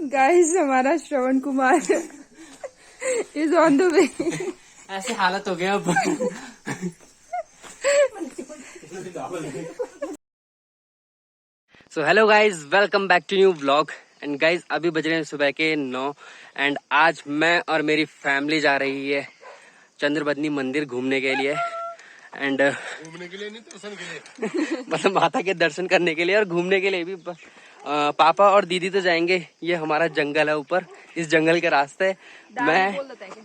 Guys हमारा Shravan Kumar is on the way. ऐसी हालत हो गया अब। So hello guys, welcome back to new vlog. And guys अभी बज रहे हैं सुबह के 9 एंड आज मैं और मेरी फैमिली जा रही है चंद्रबदनी मंदिर घूमने के लिए। एंड घूमने के लिए नहीं, दर्शन के लिए। मतलब माता के दर्शन करने के लिए और घूमने के लिए भी। पापा और दीदी तो जाएंगे, ये हमारा जंगल है ऊपर, इस जंगल के रास्ते मैं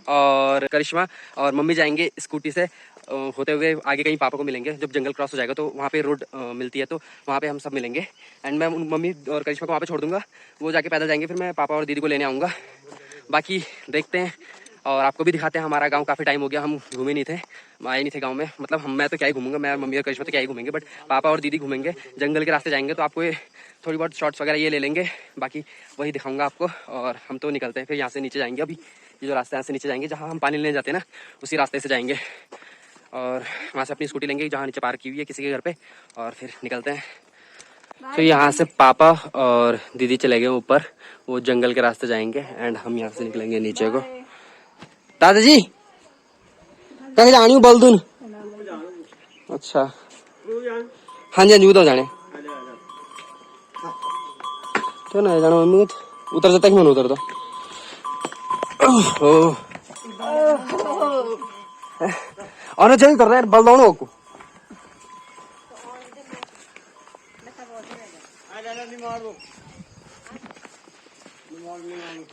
और करिश्मा और मम्मी जाएंगे स्कूटी से होते हुए आगे। कहीं पापा को मिलेंगे जब जंगल क्रॉस हो जाएगा तो वहाँ पे रोड मिलती है, तो वहाँ पे हम सब मिलेंगे। एंड मैं मम्मी और करिश्मा को वहाँ पे छोड़ दूंगा, वो जाके पैदल जाएंगे, फिर मैं पापा और दीदी को लेने आऊँगा। बाकी देखते हैं और आपको भी दिखाते हैं हमारा गांव। काफ़ी टाइम हो गया हम घूमे नहीं थे, आए नहीं थे गांव में। मतलब मैं तो क्या ही घूमूंगा, मैं मम्मी और करिश्मा तो क्या ही घूमेंगे, बट पापा और दीदी घूमेंगे, जंगल के रास्ते जाएंगे। तो आपको ये थोड़ी बहुत शॉर्ट्स वगैरह ये ले लेंगे, बाकी वही दिखाऊंगा आपको। और हम तो निकलते हैं, फिर यहाँ से नीचे जाएंगे। अभी ये जो रास्ता यहाँ से नीचे जाएंगे, जहाँ हम पानी लेने जाते हैं ना, उसी रास्ते से जाएंगे और वहाँ से अपनी स्कूटी लेंगे जहाँ नीचे पार्क की हुई है किसी के घर पे, और फिर निकलते हैं। तो यहाँ से पापा और दीदी चले गए ऊपर, वो जंगल के रास्ते जाएंगे एंड हम यहाँ से निकलेंगे नीचे को। दादाजी कहीं जानी हूँ बलदून। अच्छा हाँ जी, हाँ जी, उधर जाने क्यों ना जाना मम्मी, उतर जाता क्यों उतर दो। और चल कर रहा है बलदानो को।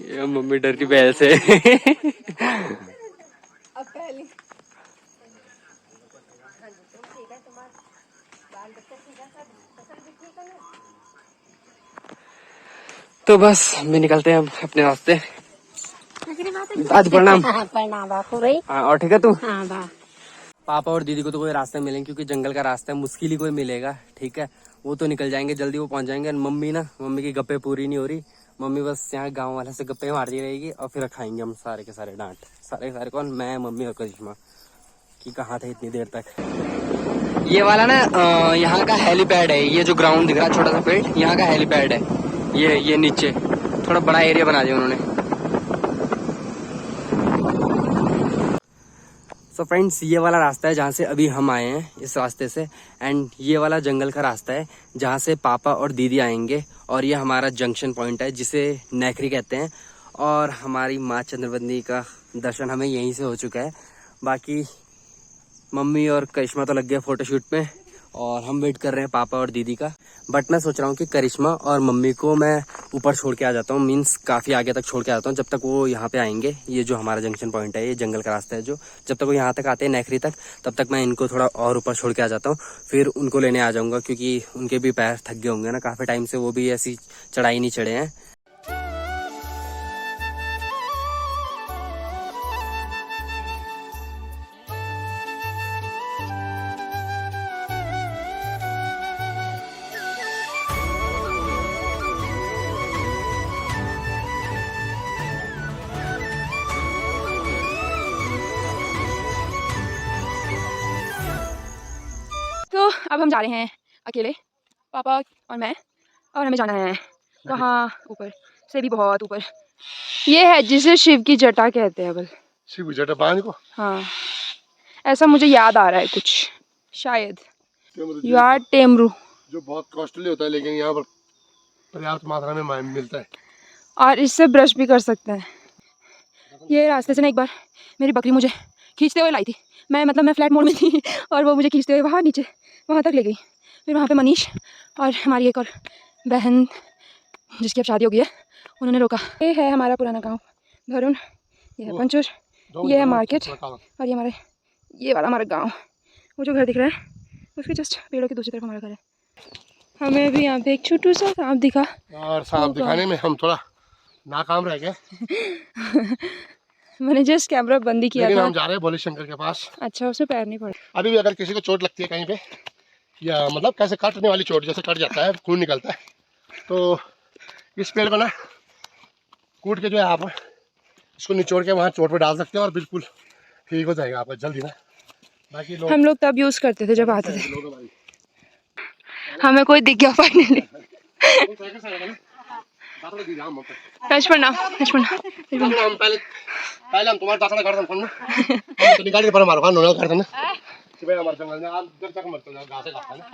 ये मम्मी डर की बैल से। तो बस मैं निकलते हैं हम अपने रास्ते। आज प्रणाम। प्रणाम बापू भाई। और ठीक है तू? हाँ बा। पापा और दीदी को तो कोई रास्ते मिलेंगे क्योंकि जंगल का रास्ता है, मुश्किल ही कोई मिलेगा। ठीक है, वो तो निकल जाएंगे जल्दी, वो पहुंच जाएंगे। मम्मी की गप्पे पूरी नहीं हो रही। मम्मी बस यहाँ गांव वाले से गप्पे मारती रहेगी और फिर खाएंगे हम सारे के सारे डांट। सारे के सारे कौन? मैं, मम्मी और करिश्मा। कि कहाँ थे इतनी देर तक। ये वाला ना यहाँ का हेलीपैड है। ये जो ग्राउंड दिख रहा है छोटा सा फील्ड, यहाँ का हेलीपैड है। ये नीचे थोड़ा बड़ा एरिया बना दिया उन्होंने। सो फ्रेंड्स, ये वाला रास्ता है जहाँ से अभी हम आए हैं, इस रास्ते से। एंड ये वाला जंगल का रास्ता है जहाँ से पापा और दीदी आएंगे। और ये हमारा जंक्शन पॉइंट है जिसे नेखरी कहते हैं। और हमारी माँ चंद्रबदनी का दर्शन हमें यहीं से हो चुका है। बाकी मम्मी और करिश्मा तो लग गए फोटोशूट में और हम वेट कर रहे हैं पापा और दीदी का। बट मैं सोच रहा हूँ कि करिश्मा और मम्मी को मैं ऊपर छोड़ के आ जाता हूँ, मीन्स काफ़ी आगे तक छोड़ के आ जाता हूँ, जब तक वो यहाँ पे आएंगे। ये जो हमारा जंक्शन पॉइंट है, ये जंगल का रास्ता है जो, जब तक वो यहाँ तक आते हैं नेखरी तक, तब तक मैं इनको थोड़ा और ऊपर छोड़ के आ जाता हूँ। फिर उनको लेने आ जाऊँगा क्योंकि उनके भी पैर थक गए होंगे ना, काफ़ी टाइम से वो भी ऐसी चढ़ाई नहीं चढ़े हैं। तो अब हम जा रहे हैं अकेले, पापा और मैं, और हमें जाना है कहाँ? ऊपर से भी बहुत ऊपर। ये है जिसे शिव की जटा कहते हैं। बल शिव की जटा बांध को। हाँ, ऐसा मुझे याद आ रहा है कुछ, शायद यार टेमरू, जो बहुत कॉस्टली होता है, लेकिन यहाँ पर पर्याप्त मात्रा में मिलता है और इससे ब्रश भी कर सकते हैं। ये रास्ते से ना एक बार मेरी बकरी मुझे खींचते हुए लाई थी। मैं फ्लैट मोड में थी और वो मुझे खींचते हुए वहाँ नीचे वहाँ तक ले गई। फिर वहाँ पे मनीष और हमारी एक और बहन जिसकी अब शादी हो गई है, उन्होंने रोका। ये है हमारा पुराना गांव भरून, ये है पंचूर, ये है मार्केट, और ये वाला हमारा गांव। वो जो घर दिख रहा है उसके जस्ट पेड़ों की दूसरी तरफ हमारा घर है। हमें भी यहाँ पे एक छोटू सा सांप दिखा, और सांप दिखाने में हम थोड़ा नाकाम रह गए। मैंने जस्ट कैमरा बंदी किया था। हम जा रहे हैं भोले शंकर के पास। अच्छा, उसमें पैर नहीं पड़े। अभी भी अगर किसी को चोट लगती है कहीं पे, या मतलब कैसे काटने वाली चोट, जैसे कट जाता है खून निकलता है, तो इस पेड़ को ना कूट के जो है आप इसको निचोड़ के वहाँ चोट पे डाल सकते हैं और बिल्कुल ठीक हो जाएगा आपका जल्दी ना। बाकी लोग, हम लोग तब यूज़ करते थे जब आते थे। हमें कोई दिख गया फाइनली। लक्ष्मण हम पहले हम तुम्हारे दाखला कर दो ना, हम तो निकाल के पर मारो खान नोना कर देना कि भाई हमारे जंगल में आप इधर तक मत चलो, घास खाता ना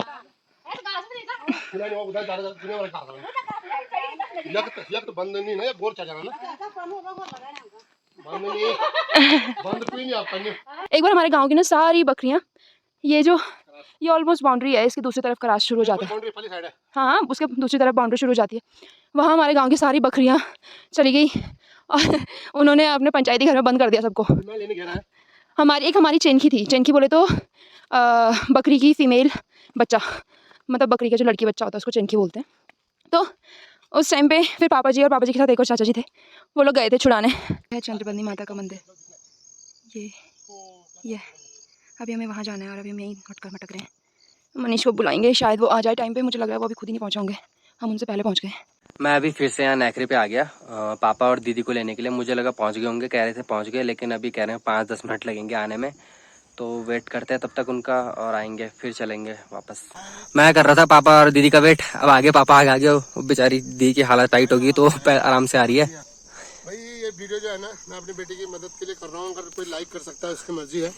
नहीं वो उधर दादा सुने वाला खाता है लग तो बंद नहीं ना, बोर चढ़ जाना ना, बंद नहीं, बंद कोई नहीं आपका नहीं। एक बार हमारे गांव की ना सारी बकरियां, ये ऑलमोस्ट बाउंड्री है, इसकी दूसरी तरफ करास शुरू हो जाता है। बाउंड्री पहली साइड है। हाँ, उसके दूसरी तरफ बाउंड्री शुरू हो जाती है। वहाँ हमारे गांव की सारी बकरियां चली गई और उन्होंने अपने पंचायती घर में बंद कर दिया सबको। मैं लेने गया है। हमारी चेनकी थी, चेनकी बोले तो बकरी की फीमेल बच्चा, मतलब बकरी का जो लड़की बच्चा होता है उसको चेनकी बोलते हैं। तो उस टाइम पे फिर पापा जी और पापा जी के साथ एक और चाचा जी थे, वो लोग गए थे छुड़ाने। है चंद्रबंदी माता का मंदिर, ये अभी हमें वहाँ जाना है और अभी हम यहीं मटक रहे हैं। मनीष को बुलाएंगे, शायद वो आ जाए टाइम पे, मुझे लग रहा है वो अभी खुद ही नहीं पहुँचाऊँगे, हम उनसे पहले पहुँच गए। मैं अभी फिर से यहाँ नैकरी पे आ गया पापा और दीदी को लेने के लिए। मुझे लगा पहुँच गए होंगे, कह रहे थे पहुँच गए, लेकिन अभी कह रहे हैं 5-10 मिनट लगेंगे आने में। तो वेट करते हैं तब तक उनका, और आएंगे फिर चलेंगे वापस। मैं कर रहा था पापा और दीदी का वेट, अब आगे पापा आ गया। बेचारी दीदी की हालत टाइट होगी तो आराम से आ रही है। भाई ये वीडियो जो है ना, मैं अपनी बेटी की मदद के लिए कर रहा हूँ, अगर कोई लाइक कर सकता है उसकी मर्जी है।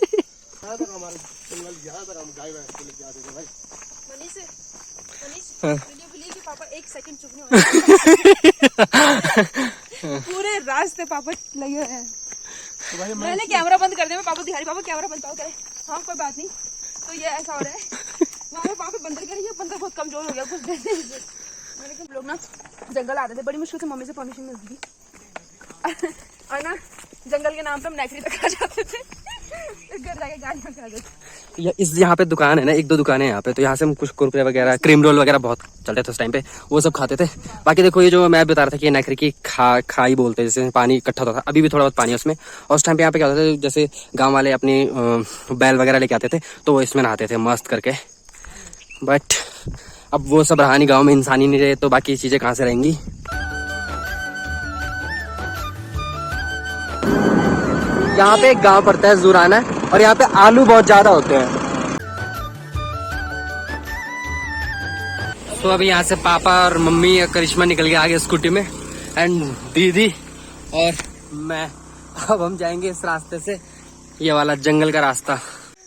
यहाँ तक हमारे जंगल, यहाँ तक हम गाय भैंस को लेके आते थे भाई। पापा 1 सेकंड चुप नहीं हुए पूरे रास्ते पापा लगे हुए हैं। तो भाई मैंने कैमरा बंद कर दिया, मैं पापा दिखा रही, पापा कैमरा बंद करो, करे हाँ कोई बात नहीं। तो ये ऐसा हो रहा है, वहाँ पे पापा बंदर करेंगे, बंदर बहुत कमजोर हो गया कुछ देर से। मैंने कहा लोग ना जंगल आते थे, बड़ी मुश्किल से मम्मी से परमिशन मिलती थी और ना जंगल के नाम पे हम नैकरी तक आ जाते थे, घर जाके गाड़ियाँ खा जाते। यहाँ पे दुकान है ना, 1-2 दुकानें यहाँ पे, तो यहाँ से हम कुछ कुरकुरे वगैरह, क्रीम रोल वगैरह बहुत चलते थे उस टाइम पे, वो सब खाते थे। बाकी देखो ये जो मैं बता रहा था कि नैकरी की खाई बोलते हैं, जैसे पानी इकट्ठा होता था, अभी भी थोड़ा बहुत पानी है उसमें। और उस टाइम पे यहाँ पे क्या होता था, जैसे गाँव वाले अपनी बैल वगैरह लेके आते थे तो वो इसमें नहाते थे मस्त करके। बट अब वो सब रहा नहीं, गाँव में इंसान ही नहीं रहे तो बाकी चीज़ें कहाँ से रहेंगी। यहाँ पे एक गांव पड़ता है जुराना, और यहाँ पे आलू बहुत ज्यादा होते हैं। तो अभी यहाँ से पापा और मम्मी या करिश्मा निकल के आ गए स्कूटी में, एंड दीदी और मैं। अब हम जाएंगे इस रास्ते से, ये वाला जंगल का रास्ता।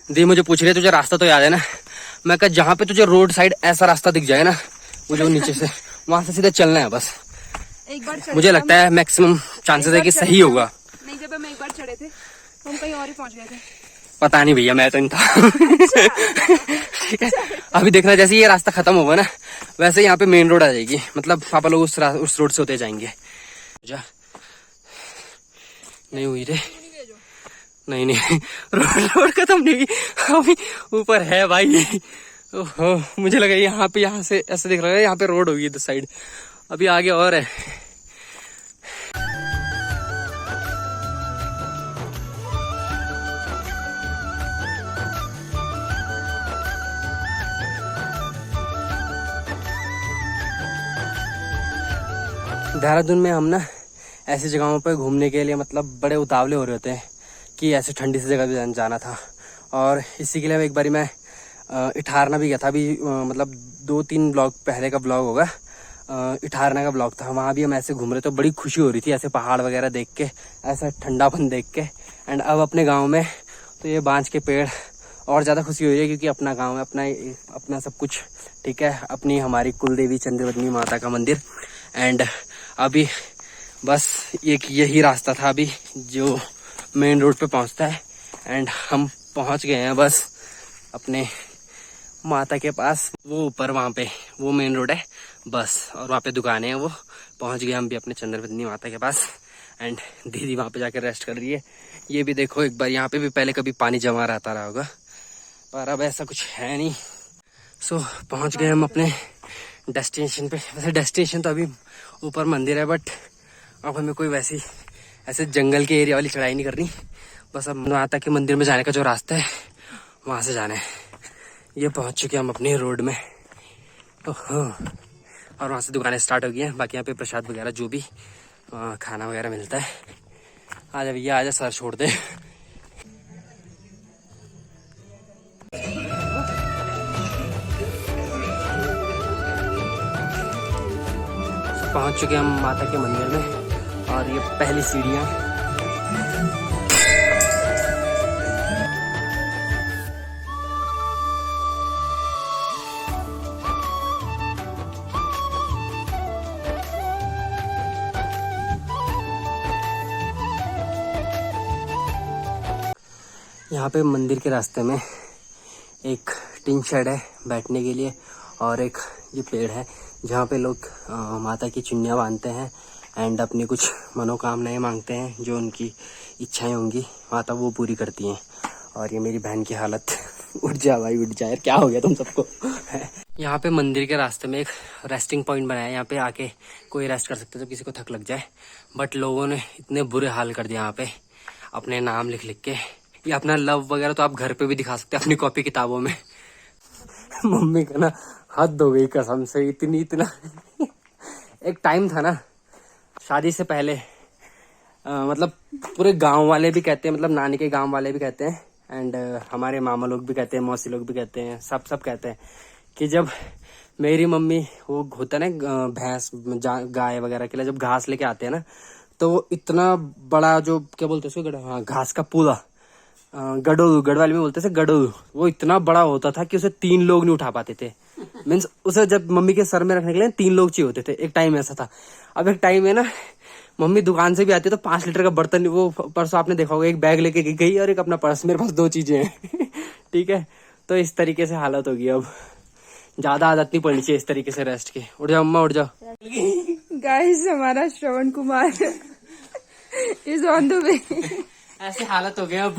दीदी मुझे पूछ रही है तुझे रास्ता तो याद है ना? मैं कहा जहाँ पे तुझे रोड साइड ऐसा रास्ता दिख जाए ना, वो जो नीचे से, वहां से सीधे चलना है बस। एक बार मुझे लगता है मैक्सिमम चांसेस है कि सही होगा। नहीं, जब हम एक बार चढ़े थे हम कहीं और ही पहुंच गए थे। पता नहीं भैया, मैं तो नहीं था। ठीक है, अभी देखना जैसे ये रास्ता खत्म होगा ना, वैसे यहाँ पे मेन रोड आ जाएगी, मतलब पापा लोग उस रोड से होते जाएंगे। जा नहीं हुई रे, नहीं रोड खत्म नहीं, अभी ऊपर है भाई। ओहो, मुझे लगा यहाँ से ऐसे दिख रहा है, यहाँ पे रोड होगी इस साइड, अभी आगे और है। देहरादून में हम ना ऐसी जगहों पर घूमने के लिए मतलब बड़े उतावले हो रहे होते हैं कि ऐसे ठंडी सी जगह भी जाना था, और इसी के लिए एक बारी मैं इठारना भी गया था। अभी मतलब 2-3 ब्लॉग पहले का ब्लॉग होगा, इठारना का ब्लॉग था। वहाँ भी हम ऐसे घूम रहे थे, बड़ी खुशी हो रही थी ऐसे पहाड़ वगैरह देख के, ऐसा ठंडापन देख के। एंड अब अपने गाँव में तो ये बांज के पेड़, और ज़्यादा खुशी हो रही है क्योंकि अपना गाँव है, अपना सब कुछ ठीक है, अपनी हमारी कुलदेवी चंद्रवदनी माता का मंदिर। एंड अभी बस एक यही रास्ता था अभी जो मेन रोड पे पहुंचता है, एंड हम पहुंच गए हैं बस अपने माता के पास। वो ऊपर वहाँ पे वो मेन रोड है बस, और वहाँ पे दुकानें हैं। वो पहुंच गए हम भी अपने चंद्रवदनी माता के पास, एंड दीदी वहाँ पे जाकर रेस्ट कर रही है। ये भी देखो एक बार, यहाँ पे भी पहले कभी पानी जमा रहता रहा होगा, पर अब ऐसा कुछ है नहीं। सो पहुँच गए हम अपने डेस्टिनेशन पे। वैसे डेस्टिनेशन तो अभी ऊपर मंदिर है, बट अब हमें कोई वैसी ऐसे जंगल के एरिया वाली चढ़ाई नहीं करनी, बस अब माता के मंदिर में जाने का जो रास्ता है वहाँ से जाना है। ये पहुँच चुके हम अपने रोड में, और वहाँ से दुकानें स्टार्ट हो गई हैं। बाकी यहाँ पे प्रसाद वगैरह जो भी खाना वगैरह मिलता है। आजा भैया आजा, सर छोड़ दे। पहुंच चुके हैं हम माता के मंदिर में और ये पहली सीढ़ियाँ। यहाँ पे मंदिर के रास्ते में एक टिन शेड है बैठने के लिए और एक ये पेड़ है जहाँ पे लोग माता की चुन्नियाँ बांधते हैं एंड अपनी कुछ मनोकामनाएं मांगते हैं, जो उनकी इच्छाएं होंगी माता वो पूरी करती हैं। और ये मेरी बहन की हालत उठ जा भाई उठ जा यार, क्या हो गया तुम सबको। यहाँ पे मंदिर के रास्ते में एक रेस्टिंग पॉइंट बनाया है, यहाँ पे आके कोई रेस्ट कर सकता है जब किसी को थक लग जाए। बट लोगों ने इतने बुरे हाल कर दिया यहाँ पे अपने नाम लिख लिख के। ये अपना लव वगैरह तो आप घर पे भी दिखा सकते हैं अपनी कॉपी किताबों में। मम्मी का ना हद हो गई कसम से, इतना एक टाइम था ना शादी से पहले मतलब पूरे गांव वाले भी कहते हैं, मतलब नानी के गांव वाले भी कहते हैं एंड हमारे मामा लोग भी कहते हैं, मौसी लोग भी कहते हैं, सब कहते हैं कि जब मेरी मम्मी वो होता है ना भैंस गाय वगैरह के लिए जब घास लेके आते हैं ना, तो वो इतना बड़ा जो क्या बोलते हैं उसको, हाँ घास का पूरा गडोलू, गढ़वाली में बोलते थे गडोलू, वो इतना बड़ा होता था कि उसे 3 लोग नहीं उठा पाते थे। मीन्स उसे जब मम्मी के सर में रखने के लिए 3 लोग चाहिए होते थे, एक टाइम ऐसा था। अब एक टाइम है ना मम्मी दुकान से भी आती है तो 5 लीटर का बर्तन, वो परसों आपने देखा होगा एक बैग लेके गई और एक अपना पर्स, मेरे पास 2 चीजें हैं। ठीक है, तो इस तरीके से हालत होगी। अब ज्यादा आदत नहीं पड़नी चाहिए इस तरीके से रेस्ट की। उठ जाओ अम्मा उठ जाओ। गाइस हमारा Shravan Kumar is on the way. ऐसे हालत हो गया अब।